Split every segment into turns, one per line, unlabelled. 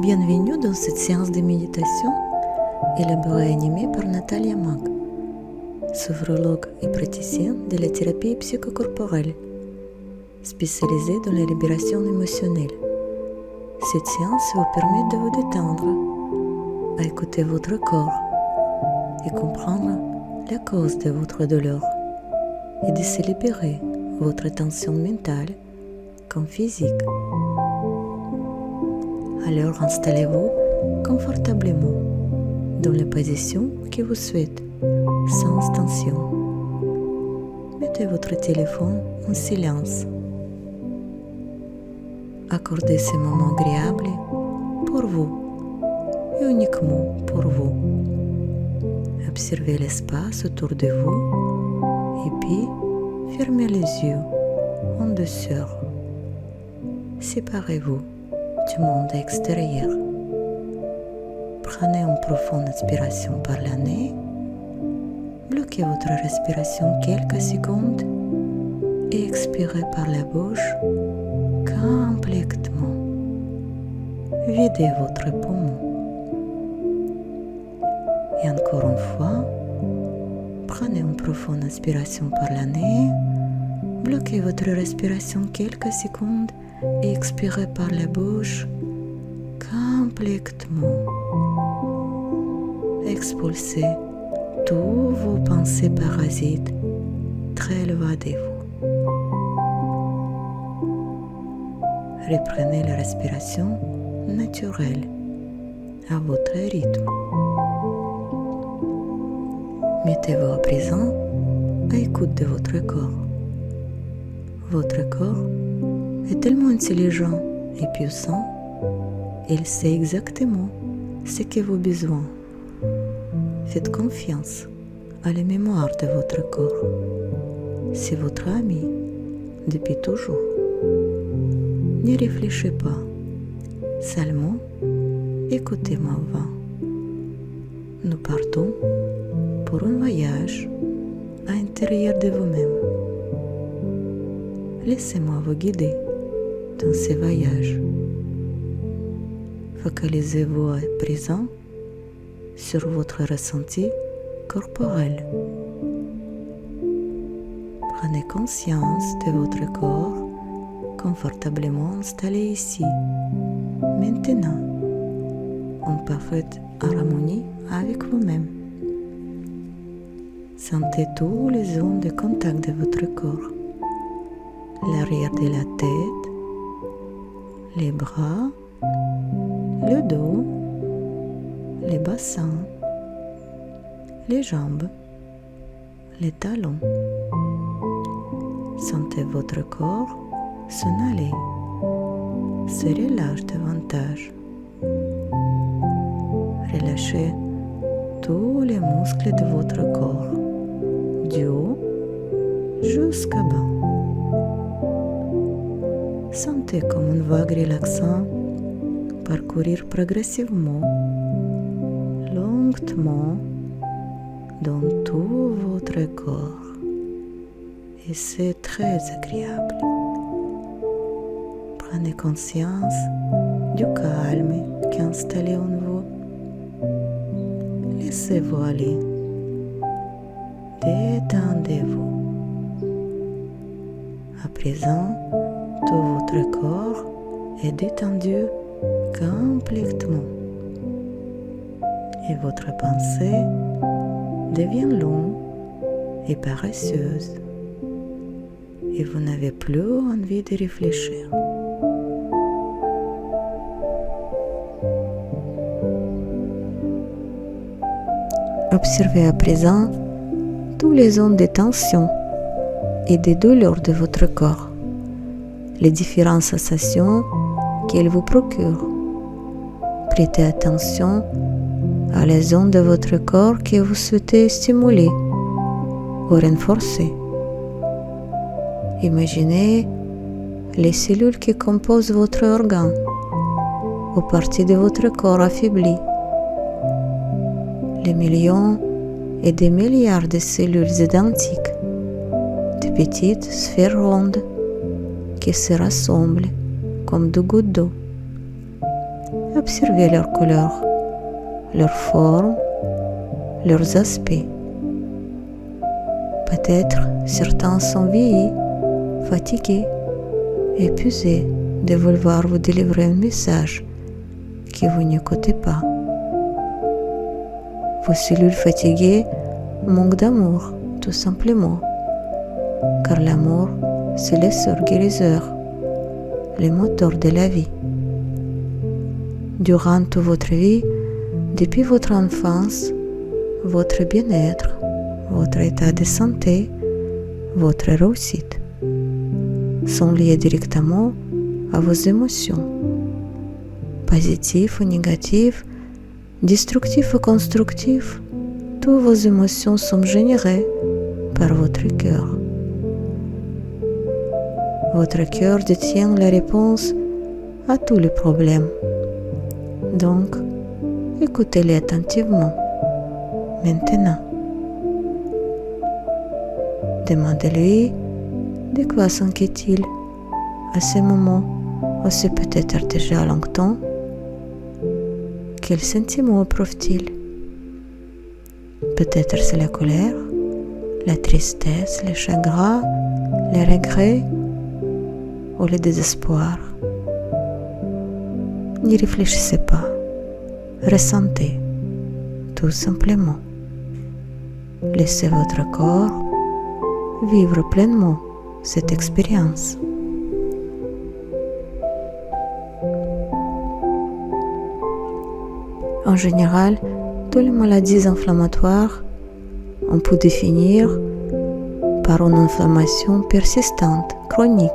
Bienvenue dans cette séance de méditation élaborée et animée par Natalia Mag, sophrologue et praticienne de la thérapie psychocorporelle, spécialisée dans la libération émotionnelle. Cette séance vous permet de vous détendre, à écouter votre corps et comprendre la cause de votre douleur et de se libérer votre tension mentale comme physique. Alors installez-vous confortablement dans la position que vous souhaitez, sans tension. Mettez votre téléphone en silence. Accordez ce moment agréable pour vous et uniquement pour vous. Observez l'espace autour de vous et puis fermez les yeux en douceur. Séparez-vous du monde extérieur. Prenez une profonde inspiration par le nez. Bloquez votre respiration quelques secondes et expirez par la bouche complètement. Videz votre poumon. Et encore une fois, prenez une profonde inspiration par le nez. Bloquez votre respiration quelques secondes et expirez par la bouche complètement. Expulsez tous vos pensées parasites très loin de vous. Reprenez la respiration naturelle à votre rythme. Mettez-vous à présent à l'écoute de votre corps. Votre corps est tellement intelligent et puissant, il sait exactement ce que vous avez besoin. Faites confiance à la mémoire de votre corps. C'est votre ami depuis toujours. Ne réfléchissez pas, seulement écoutez ma voix. Nous partons pour un voyage à l'intérieur de vous-même. Laissez-moi vous guider dans ce voyage. Focalisez-vous à présent sur votre ressenti corporel. Prenez conscience de votre corps confortablement installé ici, maintenant, en parfaite harmonie avec vous-même. Sentez tous les zones de contact de votre corps. L'arrière de la tête, les bras, le dos, les bassins, les jambes, les talons. Sentez votre corps s'en aller, se relâche davantage. Relâchez tous les muscles de votre corps, du haut jusqu'à bas. Sentez comme une vague relaxante parcourir progressivement, lentement, dans tout votre corps. Et c'est très agréable. Prenez conscience du calme qui est installé en vous. Laissez-vous aller. Détendez-vous. À présent, tout votre corps est détendu complètement. Et votre pensée devient longue et paresseuse. Et vous n'avez plus envie de réfléchir. Observez à présent toutes les zones de tension et de douleur de votre corps, les différentes sensations qu'elles vous procurent. Prêtez attention à les zones de votre corps que vous souhaitez stimuler ou renforcer. Imaginez les cellules qui composent votre organe ou parties de votre corps affaiblies. Les millions et des milliards de cellules identiques, de petites sphères rondes qui se rassemblent comme deux gouttes d'eau. Observez leurs couleurs, leurs formes, leurs aspects. Peut-être certains sont vieillis, fatigués, épuisés de vouloir vous délivrer un message que vous n'écoutez pas. Vos cellules fatiguées manquent d'amour, tout simplement, car l'amour, c'est l'essor guérisseur, le moteur de la vie. Durant toute votre vie, depuis votre enfance, votre bien-être, votre état de santé, votre réussite sont liés directement à vos émotions, positives ou négatives, destructives ou constructives. Toutes vos émotions sont générées par votre cœur. Votre cœur détient la réponse à tous les problèmes. Donc, écoutez-les attentivement. Maintenant, demandez-lui de quoi s'inquiète-t-il à ce moment, ou c'est peut-être déjà longtemps. Quel sentiment éprouve-t-il? Peut-être c'est la colère, la tristesse, le chagrin, les regrets ou le désespoir. N'y réfléchissez pas, ressentez, tout simplement. Laissez votre corps vivre pleinement cette expérience. En général, toutes les maladies inflammatoires, on peut définir par une inflammation persistante, chronique,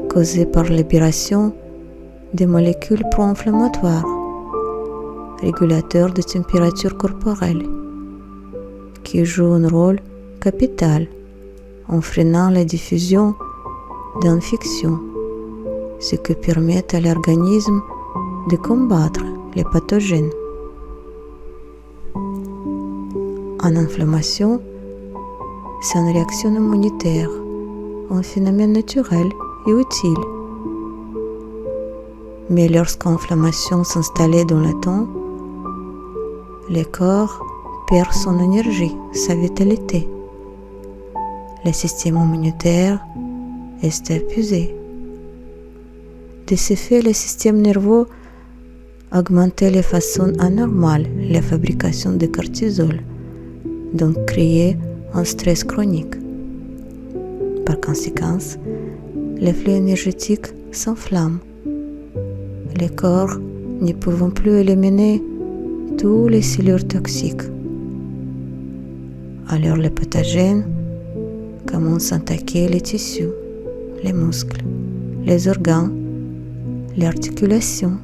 causée par libération des molécules pro-inflammatoires, régulateurs de température corporelle, qui jouent un rôle capital en freinant la diffusion d'infections, ce qui permet à l'organisme de combattre les pathogènes. En inflammation, c'est une réaction immunitaire, un phénomène naturel et utile. Mais lorsqu'une inflammation s'installe dans le temps, le corps perd son énergie, sa vitalité. Le système immunitaire est épuisé. De ce fait, le système nerveux augmente de façon anormale la fabrication de cortisol, donc créer un stress chronique. Par conséquent, le flux énergétique s'enflamme. Le corps ne pouvant plus éliminer toutes les cellules toxiques. Alors les pathogènes commencent à attaquer les tissus, les muscles, les organes, les articulations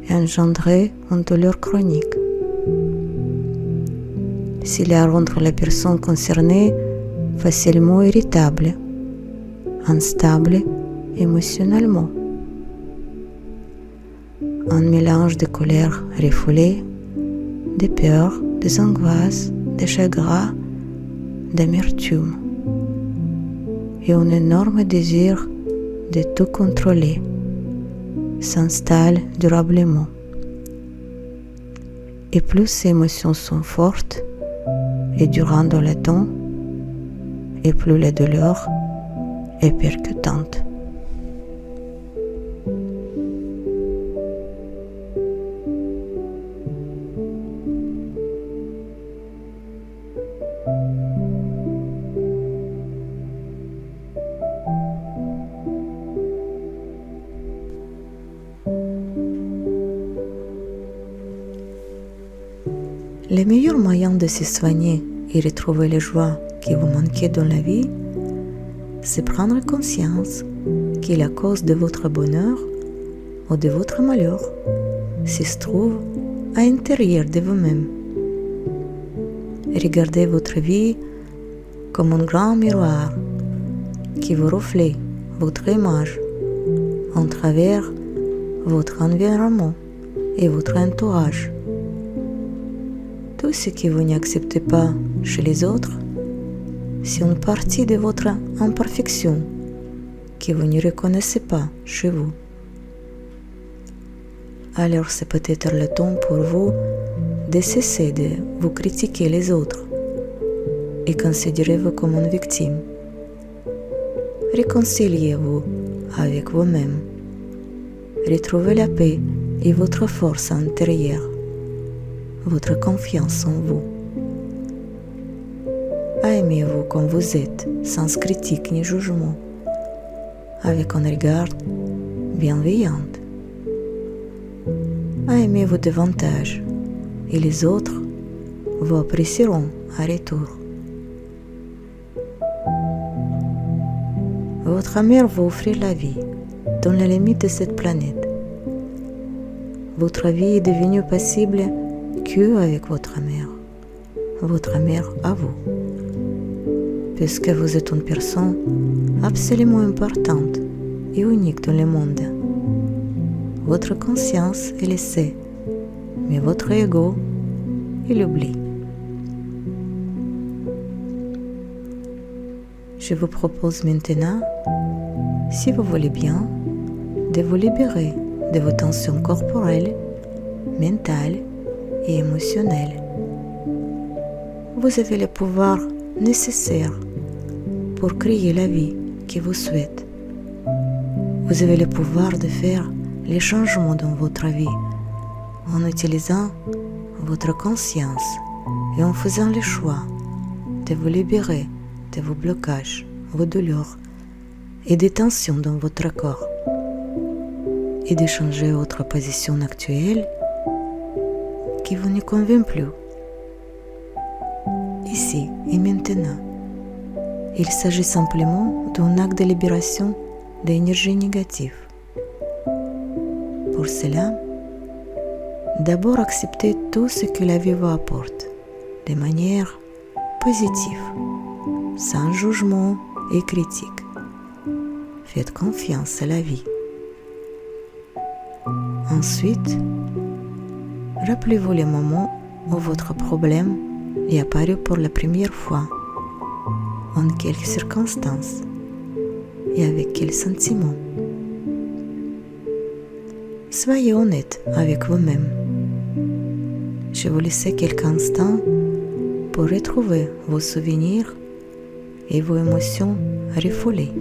et engendrer une douleur chronique. Cela rend la personne concernée facilement irritable, instable émotionnellement. Un mélange de colère refoulée, de peur, des angoisses, de chagrin, d'amertume et un énorme désir de tout contrôler s'installe durablement. Et plus ces émotions sont fortes et durant dans le temps, et plus la douleur est percutante. Le meilleur moyen de se soigner et retrouver la joie qui vous manquait dans la vie, c'est prendre conscience que la cause de votre bonheur ou de votre malheur se trouve à l'intérieur de vous-même. Regardez votre vie comme un grand miroir qui vous reflète votre image en travers votre environnement et votre entourage. Tout ce que vous n'acceptez pas chez les autres, c'est une partie de votre imperfection que vous ne reconnaissez pas chez vous. alors c'est peut-être le temps pour vous de cesser de vous critiquer les autres et considérez-vous comme une victime. Réconciliez-vous avec vous-même. Retrouvez la paix et votre force intérieure, votre confiance en vous. Aimez-vous comme vous êtes, sans critique ni jugement, avec un regard bienveillant. Aimez-vous davantage et les autres vous apprécieront à retour. Votre mère vous offre la vie dans les limites de cette planète. Votre vie est devenue possible qu'avec votre mère à vous. Puisque vous êtes une personne absolument importante et unique dans le monde. Votre conscience, elle le sait, mais votre ego, il oublie. Je vous propose maintenant, si vous voulez bien, de vous libérer de vos tensions corporelles, mentales et émotionnelles. Vous avez le pouvoir nécessaire pour créer la vie que vous souhaitez. Vous avez le pouvoir de faire les changements dans votre vie en utilisant votre conscience et en faisant le choix de vous libérer de vos blocages, vos douleurs et des tensions dans votre corps et de changer votre position actuelle qui vous ne convient plus. Ici et maintenant, il s'agit simplement d'un acte de libération d'énergie négative. Pour cela, d'abord acceptez tout ce que la vie vous apporte de manière positive, sans jugement et critique. Faites confiance à la vie. Ensuite, rappelez-vous les moments où votre problème est apparu pour la première fois, en quelles circonstances et avec quels sentiments. Soyez honnête avec vous-même. Je vous laisse quelques instants pour retrouver vos souvenirs et vos émotions refoulées.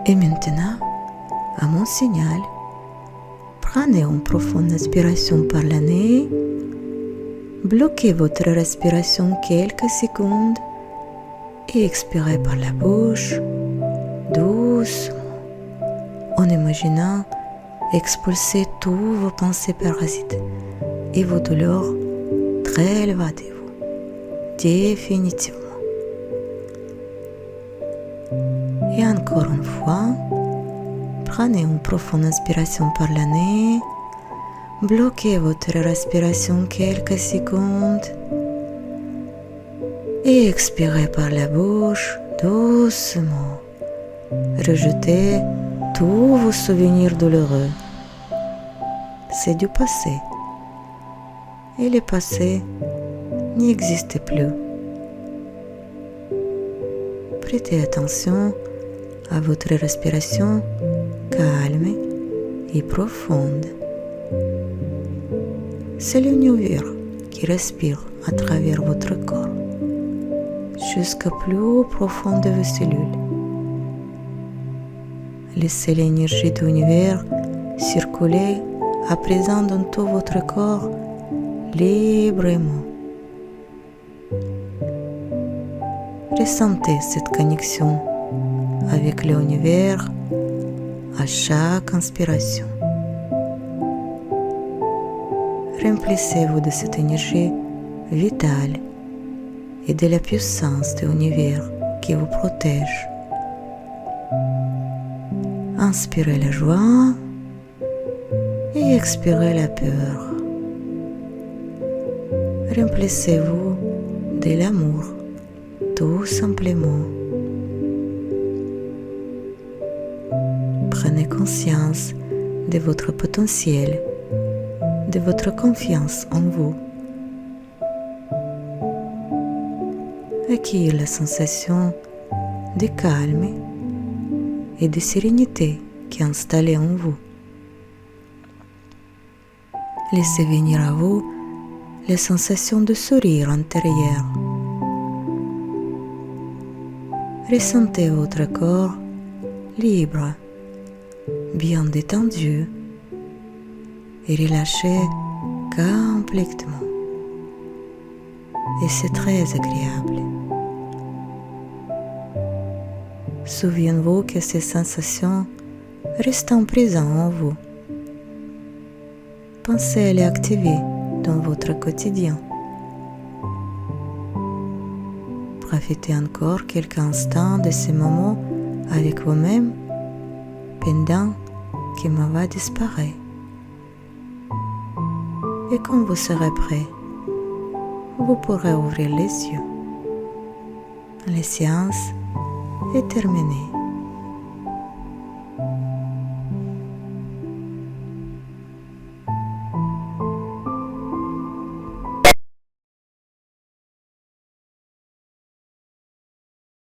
Et maintenant, à mon signal, prenez une profonde inspiration par le nez, bloquez votre respiration quelques secondes et expirez par la bouche, doucement, en imaginant expulser tous vos pensées parasites et vos douleurs très élevées de vous, définitivement. Et encore une fois, prenez une profonde inspiration par le nez, bloquez votre respiration quelques secondes et expirez par la bouche doucement. Rejetez tous vos souvenirs douloureux. C'est du passé. Et le passé n'existe plus. Prêtez attention à votre respiration calme et profonde. C'est l'univers qui respire à travers votre corps, jusqu'au plus profond de vos cellules. Laissez l'énergie de l'univers circuler à présent dans tout votre corps librement. Ressentez cette connexion avec l'univers à chaque inspiration. Remplissez-vous de cette énergie vitale et de la puissance de l'univers qui vous protège. Inspirez la joie et expirez la peur. Remplissez-vous de l'amour, tout simplement. Prenez conscience de votre potentiel, de votre confiance en vous. Accueillez la sensation de calme et de sérénité qui est installée en vous. Laissez venir à vous les sensations de sourire intérieur. Ressentez votre corps libre, bien détendu et relâché complètement. Et c'est très agréable. Souvenez-vous que ces sensations restent présentes en vous. Pensez à les activer dans votre quotidien. Profitez encore quelques instants de ces moments avec vous-même pendant que ma voix disparaît. Et quand vous serez prêt, vous pourrez ouvrir les yeux. La séance est terminée.